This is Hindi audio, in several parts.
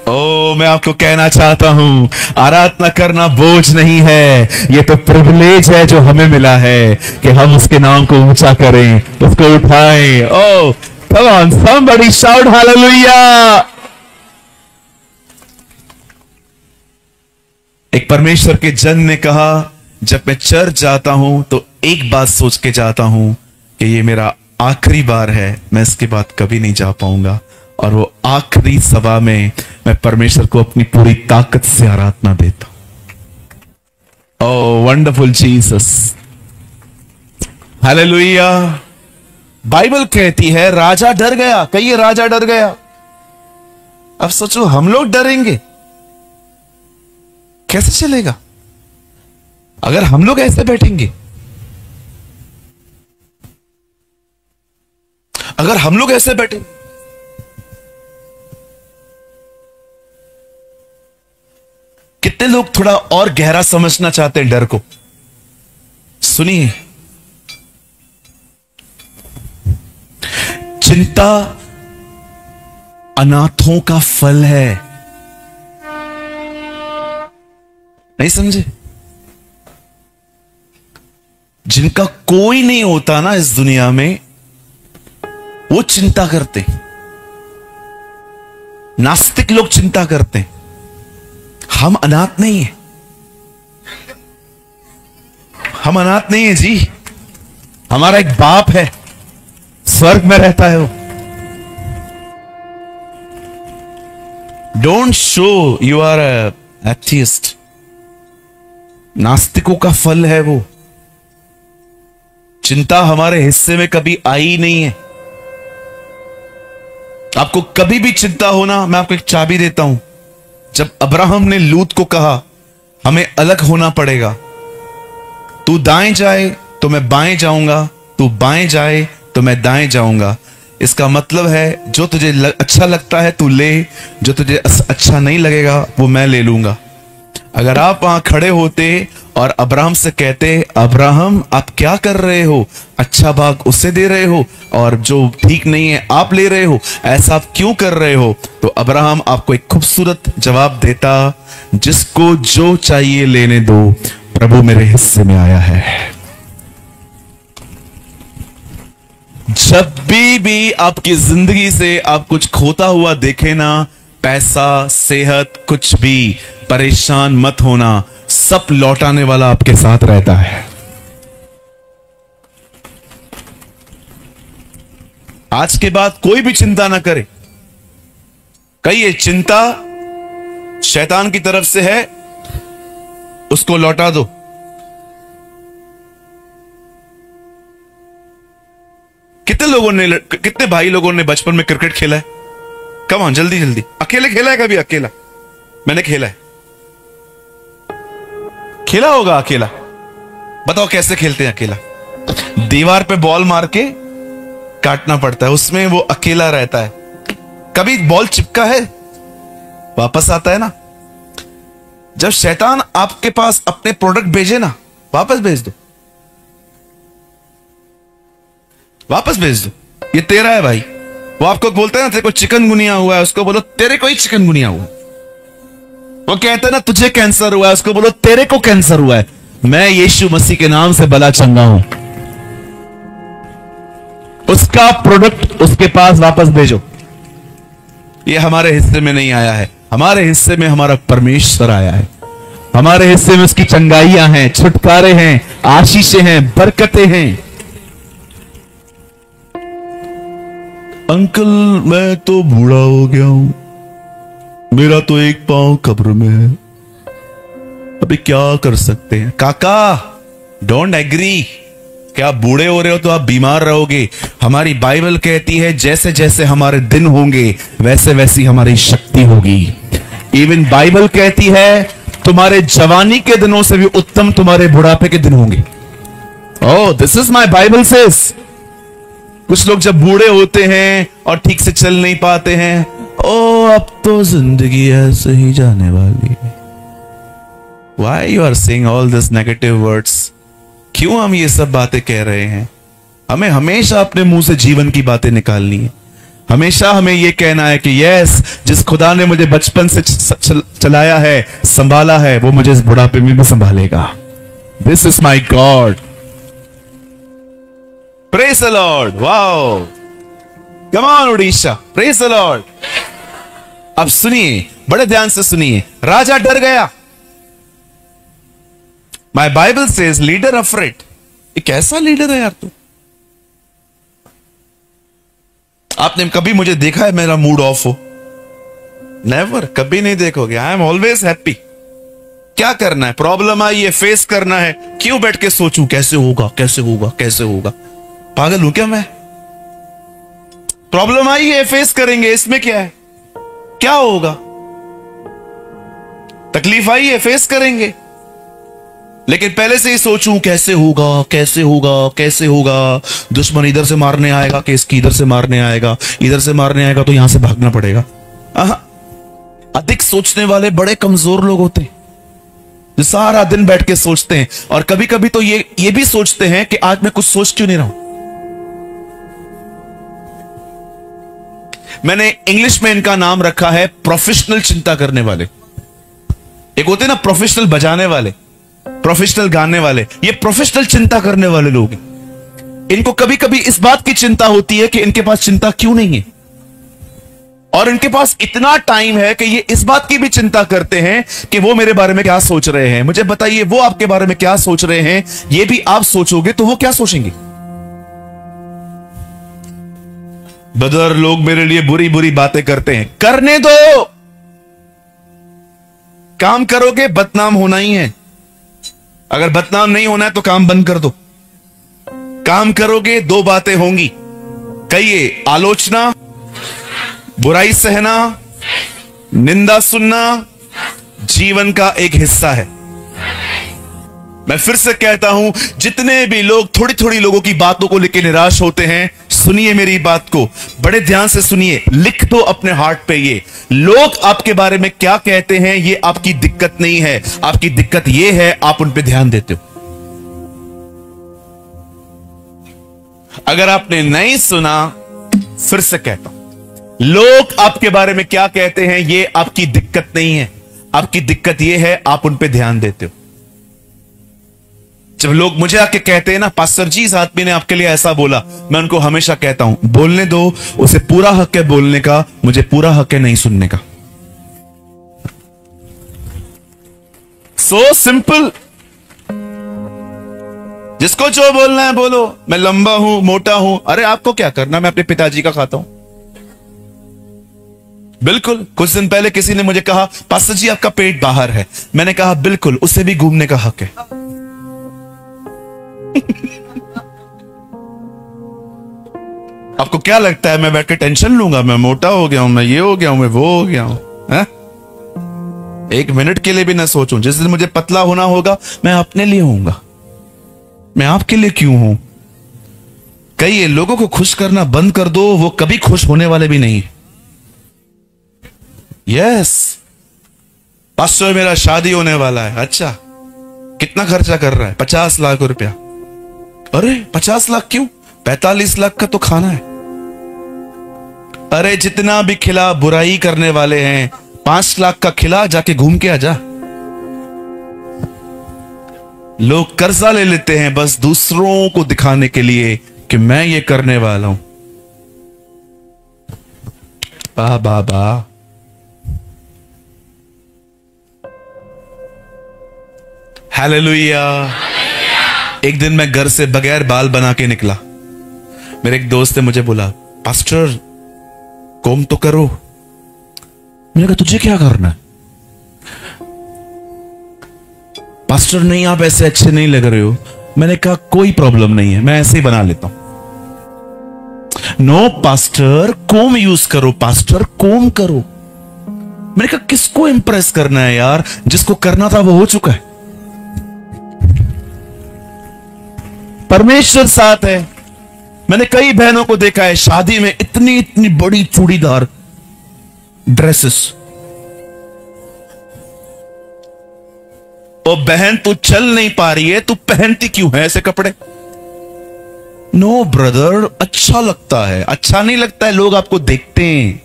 ओ, मैं आपको कहना चाहता हूं, आराधना करना बोझ नहीं है, ये तो प्रिविलेज है जो हमें मिला है कि हम उसके नाम को ऊंचा करें, उसको उठाएं। Oh come on, somebody shout hallelujah. एक परमेश्वर के जन ने कहा, जब मैं चर्च जाता हूं तो एक बात सोच के जाता हूं कि ये मेरा आखिरी बार है, मैं इसके बाद कभी नहीं जा पाऊंगा। और वो आखिरी सभा में मैं परमेश्वर को अपनी पूरी ताकत से आराधना देता हूं। ओह वंडरफुल जीसस, हालेलुया। बाइबल कहती है राजा डर गया, कहिए राजा डर गया। अब सोचो हम लोग डरेंगे, कैसे चलेगा अगर हम लोग ऐसे बैठेंगे? अगर हम लोग ऐसे बैठे, कितने लोग थोड़ा और गहरा समझना चाहते हैं डर को? सुनिए, चिंता अनाथों का फल है। नहीं समझे? जिनका कोई नहीं होता ना इस दुनिया में, वो चिंता करते हैं। नास्तिक लोग चिंता करते हैं। हम अनाथ नहीं है, हम अनाथ नहीं है जी। हमारा एक बाप है, स्वर्ग में रहता है वो। Don't show you are atheist. नास्तिकों का फल है वो। चिंता हमारे हिस्से में कभी आई नहीं है। आपको कभी भी चिंता होना, मैं आपको एक चाबी देता हूं। जब अब्राहम ने लूत को कहा हमें अलग होना पड़ेगा, तू दाएं जाए तो मैं बाएं जाऊंगा, तू बाएं जाए तो मैं दाएं जाऊंगा, इसका मतलब है जो तुझे अच्छा लगता है तू ले, जो तुझे अच्छा नहीं लगेगा वो मैं ले लूंगा। अगर आप वहां खड़े होते और अब्राहम से कहते, अब्राहम आप क्या कर रहे हो, अच्छा भाग उसे दे रहे हो और जो ठीक नहीं है आप ले रहे हो, ऐसा आप क्यों कर रहे हो, तो अब्राहम आपको एक खूबसूरत जवाब देता, जिसको जो चाहिए लेने दो, प्रभु मेरे हिस्से में आया है। जब भी आपकी जिंदगी से आप कुछ खोता हुआ देखे ना, पैसा, सेहत, कुछ भी, परेशान मत होना, सब लौटाने वाला आपके साथ रहता है। आज के बाद कोई भी चिंता ना करे। कहिए चिंता शैतान की तरफ से है, उसको लौटा दो। कितने भाई लोगों ने बचपन में क्रिकेट खेला है? कम ऑन, जल्दी जल्दी। अकेले खेला है कभी? अकेला मैंने खेला है। खेला होगा अकेला? बताओ कैसे खेलते हैं अकेला? दीवार पे बॉल मार के काटना पड़ता है, उसमें वो अकेला रहता है। कभी बॉल चिपका है? वापस आता है ना। जब शैतान आपके पास अपने प्रोडक्ट भेजे ना, वापस भेज दो, वापस भेज दो, ये तेरा है भाई। वो आपको बोलता है ना तेरे को चिकनगुनिया हुआ है, उसको बोलो तेरे को ही चिकनगुनिया हुआ है। वो कहते हैं ना तुझे कैंसर हुआ है, उसको बोलो तेरे को कैंसर हुआ है। मैं यीशु मसीह के नाम से भला चंगा हूं। उसका प्रोडक्ट उसके पास वापस भेजो। ये हमारे हिस्से में नहीं आया है, हमारे हिस्से में हमारा परमेश्वर आया है। हमारे हिस्से में उसकी चंगाइयां हैं, छुटकारे हैं, आशीषें हैं, बरकतें हैं। अंकल मैं तो बूढ़ा हो गया हूं, मेरा तो एक पांव कब्र में है, अभी क्या कर सकते हैं? काका डोंट एग्री। क्या आप बूढ़े हो रहे हो तो आप बीमार रहोगे? हमारी बाइबल कहती है जैसे जैसे हमारे दिन होंगे वैसे वैसी हमारी शक्ति होगी। इवन बाइबल कहती है तुम्हारे जवानी के दिनों से भी उत्तम तुम्हारे बुढ़ापे के दिन होंगे। Oh this is my Bible says. कुछ लोग जब बूढ़े होते हैं और ठीक से चल नहीं पाते हैं, ओ अब तो जिंदगी ऐसे ही जाने वाली है। Why you are saying all this negative words? क्यों हम ये सब बातें कह रहे हैं? हमें हमेशा अपने मुंह से जीवन की बातें निकालनी है। हमेशा हमें यह कहना है कि यस, जिस खुदा ने मुझे बचपन से चलाया है, संभाला है, वो मुझे इस बुढ़ापे में भी संभालेगा। This is my God. Praise the Lord. Wow, come on Orissa, praise the Lord. अब सुनिए, बड़े ध्यान से सुनिए। राजा डर गया। माई बाइबल सेज लीडर अफ्रेड। ये कैसा लीडर है यार तू? आपने कभी मुझे देखा है मेरा मूड ऑफ हो? नेवर, कभी नहीं देखोगे। I am always happy. क्या करना है? प्रॉब्लम आई है, फेस करना है। क्यों बैठ के सोचूं कैसे होगा, कैसे होगा, कैसे होगा? पागल हूं क्या मैं? प्रॉब्लम आई है, फेस करेंगे, इसमें क्या है? क्या होगा? तकलीफ आई है, फेस करेंगे। लेकिन पहले से ही सोचूं कैसे होगा, कैसे होगा, कैसे होगा? दुश्मन इधर से मारने आएगा कि इसकी इधर से मारने आएगा, इधर से मारने आएगा तो यहां से भागना पड़ेगा। अधिक सोचने वाले बड़े कमजोर लोग होते हैं, जो सारा दिन बैठ के सोचते हैं। और कभी कभी तो ये भी सोचते हैं कि आज मैं कुछ सोच क्यों नहीं रहा हूं। मैंने इंग्लिश में इनका नाम रखा है प्रोफेशनल चिंता करने वाले। एक होते हैं ना प्रोफेशनल बजाने वाले, प्रोफेशनल गाने वाले, ये प्रोफेशनल चिंता करने वाले लोग हैं। इनको कभी कभी इस बात की चिंता होती है कि इनके पास चिंता क्यों नहीं है, और इनके पास इतना टाइम है कि ये इस बात की भी चिंता करते हैं कि वो मेरे बारे में क्या सोच रहे हैं। मुझे बताइए, वो आपके बारे में क्या सोच रहे हैं? ये भी आप सोचोगे तो वो क्या सोचेंगे? ब्रदर, लोग मेरे लिए बुरी बुरी बातें करते हैं। करने दो, काम करोगे बदनाम होना ही है। अगर बदनाम नहीं होना है तो काम बंद कर दो। काम करोगे दो बातें होंगी। कहिए, आलोचना, बुराई सहना, निंदा सुनना जीवन का एक हिस्सा है। मैं फिर से कहता हूं, जितने भी लोग थोड़ी थोड़ी लोगों की बातों को लेकर निराश होते हैं, सुनिए मेरी बात को, बड़े ध्यान से सुनिए। लिख दो अपने हार्ट पे, ये लोग आपके बारे में क्या कहते हैं ये आपकी दिक्कत नहीं है। आपकी दिक्कत ये है आप उन पे ध्यान देते हो। अगर आपने नहीं सुना, फिर से कहता हूं, लोग आपके बारे में क्या कहते हैं ये आपकी दिक्कत नहीं है। आपकी दिक्कत ये है आप उन पे ध्यान देते हो। जब लोग मुझे आके कहते हैं ना, पास्टर जी इस आदमी ने आपके लिए ऐसा बोला, मैं उनको हमेशा कहता हूं, बोलने दो, उसे पूरा हक है बोलने का, मुझे पूरा हक है नहीं सुनने का। So simple. जिसको जो बोलना है बोलो। मैं लंबा हूं, मोटा हूं, अरे आपको क्या करना, मैं अपने पिताजी का खाता हूं। बिल्कुल। कुछ दिन पहले किसी ने मुझे कहा, पास्टर जी आपका पेट बाहर है। मैंने कहा बिल्कुल, उसे भी घूमने का हक है। आपको क्या लगता है मैं बैठ के टेंशन लूंगा? मैं मोटा हो गया हूं, मैं ये हो गया हूं, मैं वो हो गया हूं, है? एक मिनट के लिए भी ना सोचूं। जिस दिन मुझे पतला होना होगा, मैं अपने लिए होऊंगा। मैं आपके लिए क्यों हूं? कई लोगों को खुश करना बंद कर दो, वो कभी खुश होने वाले भी नहीं। यस, पास्टर मेरा शादी होने वाला है। अच्छा, कितना खर्चा कर रहा है? 50 लाख रुपया। अरे 50 लाख क्यों? 45 लाख का तो खाना है। अरे जितना भी खिला, बुराई करने वाले हैं, 5 लाख का खिला, जाके घूम के आजा। लोग कर्जा ले लेते हैं बस दूसरों को दिखाने के लिए कि मैं ये करने वाला हूं। बा बा बा। हालेलुया। एक दिन मैं घर से बगैर बाल बना के निकला। मेरे एक दोस्त ने मुझे बोला, पास्टर कोम तो करो। मैंने कहा तुझे क्या करना है? पास्टर नहीं, आप ऐसे अच्छे नहीं लग रहे हो। मैंने कहा कोई प्रॉब्लम नहीं है, मैं ऐसे ही बना लेता हूं। नो पास्टर, कोम यूज करो, पास्टर कोम करो। मैंने कहा किसको इंप्रेस करना है यार? जिसको करना था वो हो चुका है। परमेश्वर साथ है। मैंने कई बहनों को देखा है शादी में, इतनी इतनी बड़ी चूड़ीदार ड्रेसेस। ओ बहन, तू चल नहीं पा रही है, तू पहनती क्यों है ऐसे कपड़े? नो ब्रदर, अच्छा लगता है। अच्छा नहीं लगता है, लोग आपको देखते हैं।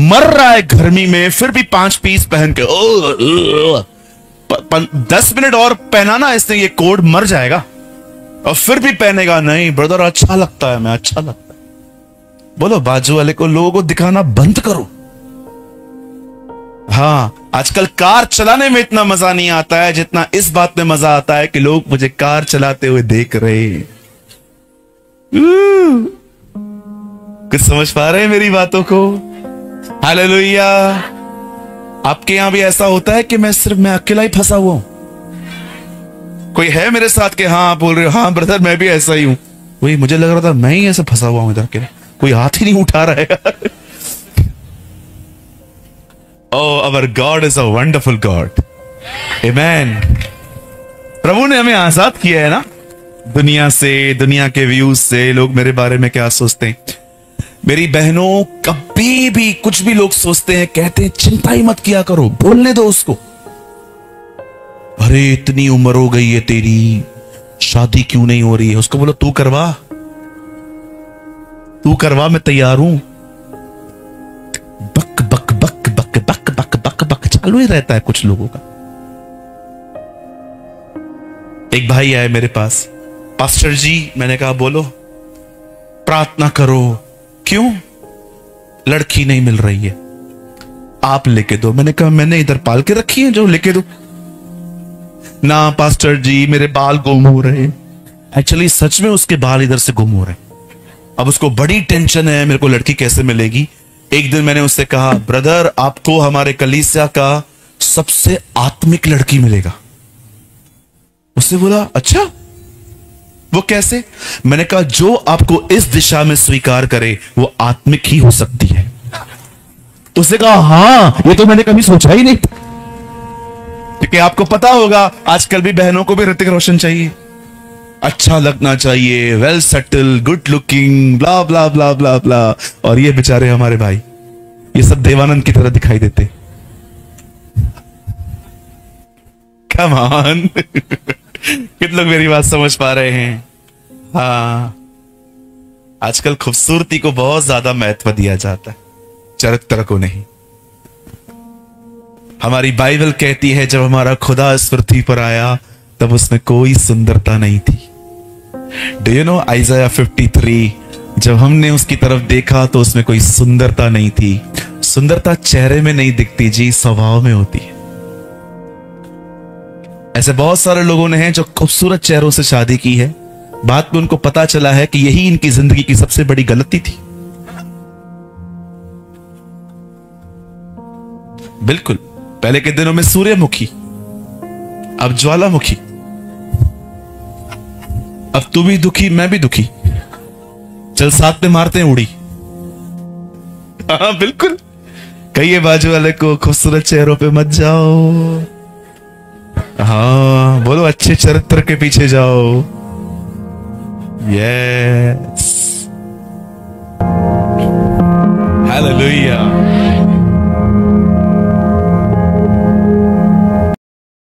मर रहा है गर्मी में, फिर भी 5 पीस पहन के 10 मिनट और पहनाना इसने ये कोट, मर जाएगा। और फिर भी पहनेगा। नहीं ब्रदर, अच्छा लगता है, मैं अच्छा लगता है। बोलो बाजू वाले को, लोगों को दिखाना बंद करो। हाँ, आजकल कार चलाने में इतना मजा नहीं आता है जितना इस बात में मजा आता है कि लोग मुझे कार चलाते हुए देख रहे हैं। कुछ समझ पा रहे हैं मेरी बातों को? हालेलुया। आपके यहां भी ऐसा होता है कि मैं अकेला ही फंसा हुआ हूं? कोई है मेरे साथ के हाँ बोल रहे हो? हाँ ब्रदर, मैं भी ऐसा ही हूं। वही मुझे लग रहा था मैं ही ऐसे फंसा हुआ हूं इधर के, कोई हाथ ही नहीं उठा रहा है। Oh, our God is a wonderful God. Amen. प्रभु ने हमें आजाद किया है ना दुनिया से, दुनिया के व्यूज से। लोग मेरे बारे में क्या सोचते हैं? मेरी बहनों, कभी भी कुछ भी लोग सोचते हैं, कहते हैं चिंता ही मत किया करो, बोलने दो उसको। अरे इतनी उम्र हो गई है तेरी, शादी क्यों नहीं हो रही है? उसको बोलो तू करवा, तू करवा, मैं तैयार हूं। बक बक बक बक बक बक बक बक चालू ही रहता है कुछ लोगों का। एक भाई आए मेरे पास, पास्टर जी, मैंने कहा बोलो। प्रार्थना करो। क्यों? लड़की नहीं मिल रही है, आप लेके दो। मैंने कहा मैंने इधर पाल के रखी है जो लेके दो? ना पास्टर जी, मेरे बाल गुम हो रहे। एक्चुअली सच में उसके बाल इधर से गुम हो रहे। अब उसको बड़ी टेंशन है, मेरे को लड़की कैसे मिलेगी। एक दिन मैंने उससे कहा, ब्रदर आपको हमारे कलीसिया का सबसे आत्मिक लड़की मिलेगा। उसने बोला अच्छा, वो कैसे? मैंने कहा जो आपको इस दिशा में स्वीकार करे वो आत्मिक ही हो सकती है। उसने कहा हाँ, ये तो मैंने कभी सोचा ही नहीं। क्योंकि आपको पता होगा आजकल भी बहनों को भी ऋतिक रोशन चाहिए, अच्छा लगना चाहिए, वेल सेटल, गुड लुकिंग, ब्ला ब्ला ब्ला ब्ला ब्ला। और ये बेचारे हमारे भाई, ये सब देवानंद की तरह दिखाई देते। Come on. कितने लोग मेरी बात समझ पा रहे हैं? हाँ, आजकल खूबसूरती को बहुत ज्यादा महत्व दिया जाता है, चरित्र को नहीं। हमारी बाइबल कहती है जब हमारा खुदा इस पृथ्वी पर आया तब उसमें कोई सुंदरता नहीं थी। डू यू नो आइज़ाया 53, जब हमने उसकी तरफ देखा तो उसमें कोई सुंदरता नहीं थी। सुंदरता चेहरे में नहीं दिखती जी, स्वभाव में होती है। ऐसे बहुत सारे लोगों ने हैं जो खूबसूरत चेहरों से शादी की है, बाद में उनको पता चला है कि यही इनकी जिंदगी की सबसे बड़ी गलती थी। बिल्कुल, पहले के दिनों में सूर्यमुखी, अब ज्वालामुखी। अब तू भी दुखी, मैं भी दुखी, चल साथ में मारते हैं उड़ी। हाँ बिल्कुल, कहिए बाजू वाले को खूबसूरत चेहरों पे मत जाओ। हाँ बोलो अच्छे चरित्र के पीछे जाओ। ये